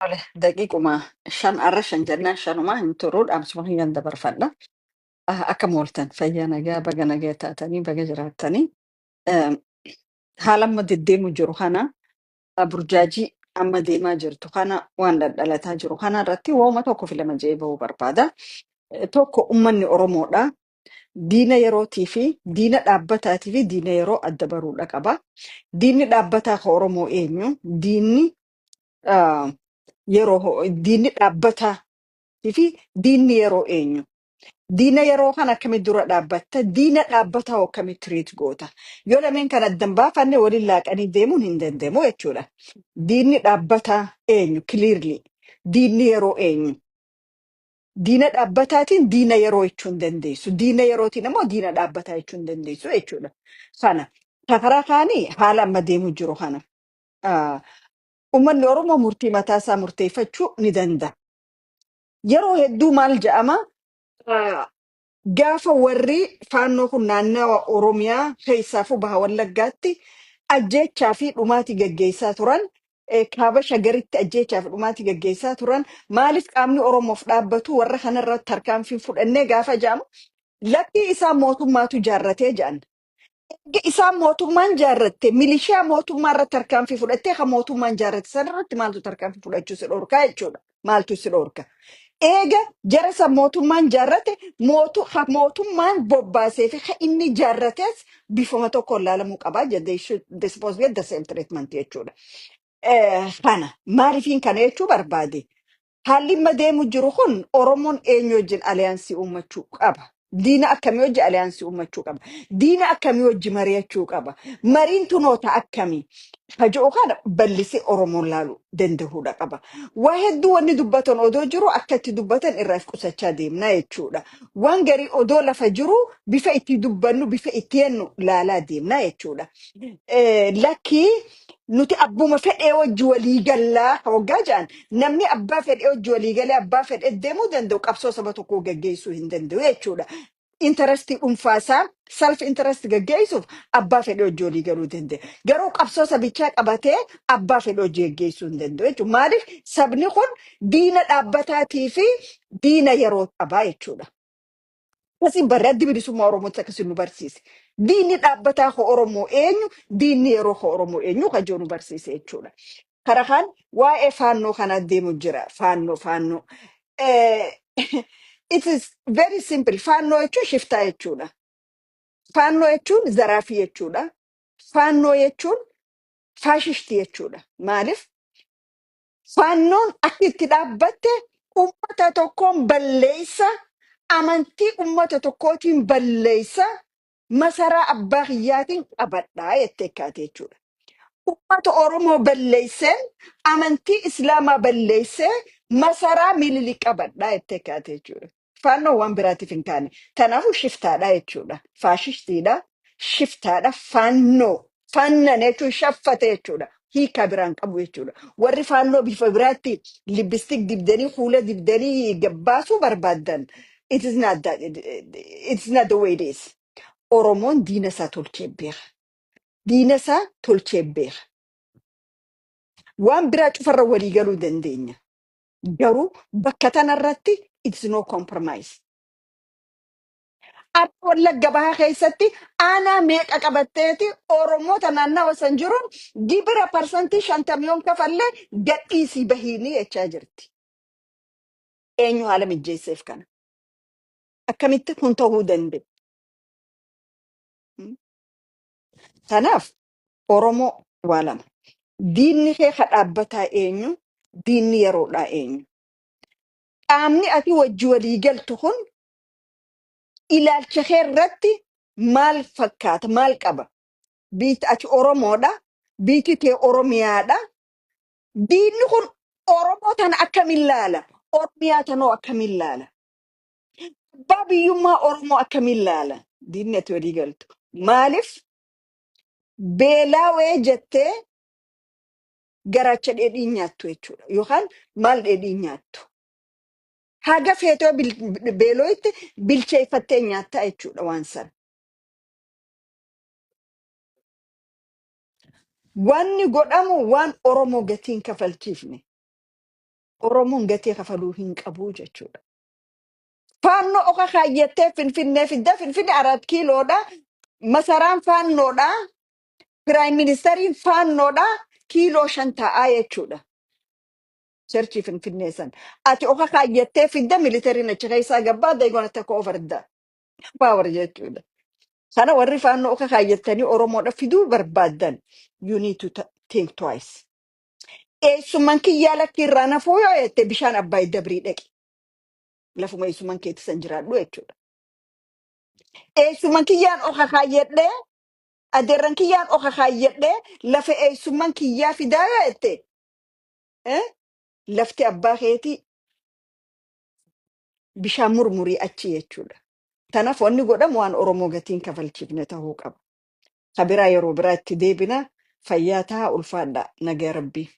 Daqiiquma shan arra shan jennaan shanumaa hin turuudhaan suma hin dabarfadha. Akka mooltan fayyaa nagaa baga nagaa taatanii baga jiraattanii haala amma deddeemu jiru kana burjaajii amma deemaa jirtu kana waan dhalataa jiru kana irratti waa'uma tokko filama jee bahuu barbaada. Tokko ummanni Oromoodha. Diina yerootii fi diina dhaabbataatii fi diina yeroo adda baruudha qaba. Diinni dhaabbataa ka Oromoo eenyu? Diinni dhaabbataa fi diinni yeroo eenyu? Diina yeroo kana akkamitti dura dhaabbatta? Diina dhaabbataa hoo akkamitti tiriit goota? Yoo lameen kan addan baafanne waliin laaqanii deemuun hin danda'amu jechuudha. Diinni dhaabbataa eenyu? Clearly. Diinni yeroo eenyu? Diina dhaabbataatiin diina yeroo jechuu hin dandeessu. Diina yerootiin immoo diina dhaabbataa jechuu hin dandeessu jechuudha. Kana karaa kaanii haala amma deemu jiru kana. Uummanni Oromoo murtii mataa isaa murteeffachuu ni danda'a. Yeroo hedduu maal jedhama? Gaafa warri faannoo kun naannawa Oromiyaa keessaafuu baha Wallaggaatti ajjeechaa fi dhumaatii gaggeessaa turan, kaaba shagaritti ajjeechaa fi dhumaatii gaggeessaa turan, maaliif qaamni Oromoof dhaabbatu warra kanarratti tarkaanfii fudhannee gaafa jedhamu lakkii isaa mootummaatu jaarratee jedhan. Isaan mootummaan jaarratte milishaa mootummaa irratti tarkaanfii fudhattee kan mootummaan jaarratte sanarratti maaltu tarkaanfii fudhachuu si dhorkaa jechuudha. Maaltu si dhorka? Eega jara san mootummaan jaarrate mootummaan bobbaasee fi kan inni jaarrates bifuma tokkoon ilaalamuu qabaa jedhee they supposed to get the same treatment jechuudha. Kana maaliifiin kana jechuu barbaade? Haalli amma deemu jiru kun Oromoon eenyu wajjin aliyaansii uummachuu qaba. Diina akkamii wajji aliyaansii uummachuu qaba. Diina akkamii wajji mari'achuu qaba. Mariin tunoota akkamii? Hajoo kana bal'isee Oromoon laaluu danda'uudha qaba. Waa hedduu wanni dubbatan odoo jiru akka itti dubbatan irraa qusachaa deemnaa jechuudha. Waan garii odoo lafa jiru bifa itti dubbannu bifa itti hennu laalaa deemnaa jechuudha. Lakkii nuti abbuma fedhee wajji walii gallaa hoggaa jedhan namni abbaa fedhee wajji walii galee abbaa fedhee deemuu danda'u qabsoo saba tokkoo gaggeessuu hin danda'u jechuudha. Intarastii dhuunfaasaa self interest gaggeessuuf abbaa fedhee wajji walii galuu danda'a. Garuu qabsoo sabichaa qabatee abbaa fedhee wajji gaggeessuu hin danda'u jechuudha. Maaliif sabni kun diina dhaabbataatii fi diina yeroo qabaa jechuudha. Kasi barraaddi bilisummaa Oromootti akkasii nu barsiise. Diinni dhaabbataa koo Oromoo eenyu, diinni yeroo koo Oromoo eenyu kan jiru nu barsiise jechuudha. Kara kan waa'ee faannoo kana deemu jira. Faannoo. It is very simple. Faannoo jechuun shiftaa jechuudha. Faannoo jechuun zaraafii jechuudha. Faannoo jechuun faashishtii jechuudha. Maaliif? Faannoon akka itti dhaabbatte uummata tokkoon balleessa, amantii uummata tokkootiin balleessa, masaraa abbaa kiyyaatiin qabadhaa jettee kaate jechuudha. Uummata Oromoo balleesseen, amantii Islaamaa balleessee, masaraa Minilik qabadhaa jettee kaate jechuudha. Faannoon waan biraatiif hin taane. Kanaafuu shiftaadha jechuudha. Faashistiidha, shiftaadha, faannoo. Faannan jechuun shaffate jechuudha. Hiikaa biraan qabu jechuudha. Warri faannoo bifa biraatti libbistik dibdanii fuula dibdanii gabbaasuu barbaaddan. It is not the way it is. Oromoon diina isaa tolchee beeka. Diina isaa tolchee beeka. Waan biraa cufarra walii galuu dandeenya. Garuu bakka tanarratti it's no compromise. Akka Wallagga Bahaa keessatti aanaa meeqa qabatteeti Oromoota naannawa san jiruun gibira parsantii 50 kafallee gadhiisii bahiinii jechaa jirti. Eenyu haala mijjeesseef kana? Akkamitti kun ta'uu danda'e? Kanaaf Oromoo waa lama. Diinni kee ka dhaabbataa eenyu? Diinni yeroodhaa eenyu? Qaamni ati wajji walii galtu kun ilaalcha kee irratti maal fakkaata? Maal qaba? Biitti ati Oromoodha. Biitti tee Oromiyaadha. Diinni kun Oromoo tana akkamiin laala? Oromiyaa tanoo akkamiin laala? Abbaa biyyummaa Oromoo akkamiin laala? Diinni ati walii galtu. Maaliif beelaawee jettee garaacha dheedhii nyaattu jechuudha. Yookaan maal dheedhii nyaattu? Haga feetoo beeloo'itti bilcheeffattee nyaattaa jechuudha waan sana. Wanni godhamu waan Oromoo gatiin kafalchiifne. Oromoon gatii kafaluu hin qabu jechuudha. Faannoo oka kaayyattee Finfinnee fidda Finfinnee 4 kiiloodha. Masaraan faannoodha. Piraayim ministeriin faannoodha. Kiiloo 5 ta'aa jechuudha. Cherchi Finfinnee san. Ati oka kaayyattee fidda militariin achi keessaa gabbaa deegoon akka overda. Power jechuudha. Kana warri faannoo oka kaayyattanii Oromoodha fiduu barbaadan. You need to think twice. Eessuman kiyyaa lakki irraa nafuu yoo jette bishaan Abbaay Dabrii dhaqi. Lafuma eessuman keetti san jiraadhu jechuudha. Eessuman kiyyaan oka kaayyadhee adeerran kiyyaan oka kaayyadhee lafa eessuman kiyyaa fidaa yoo jette lafti abbaa keetii bishaan murmurii achi jechuudha. Tanaaf wanni godhamu waan Oromoo gatiin kafalchiifne ta'uu qaba. Kabiraa yeroo biraa itti deebina fayyaa ta'a ulfaadha nagaa rabbii.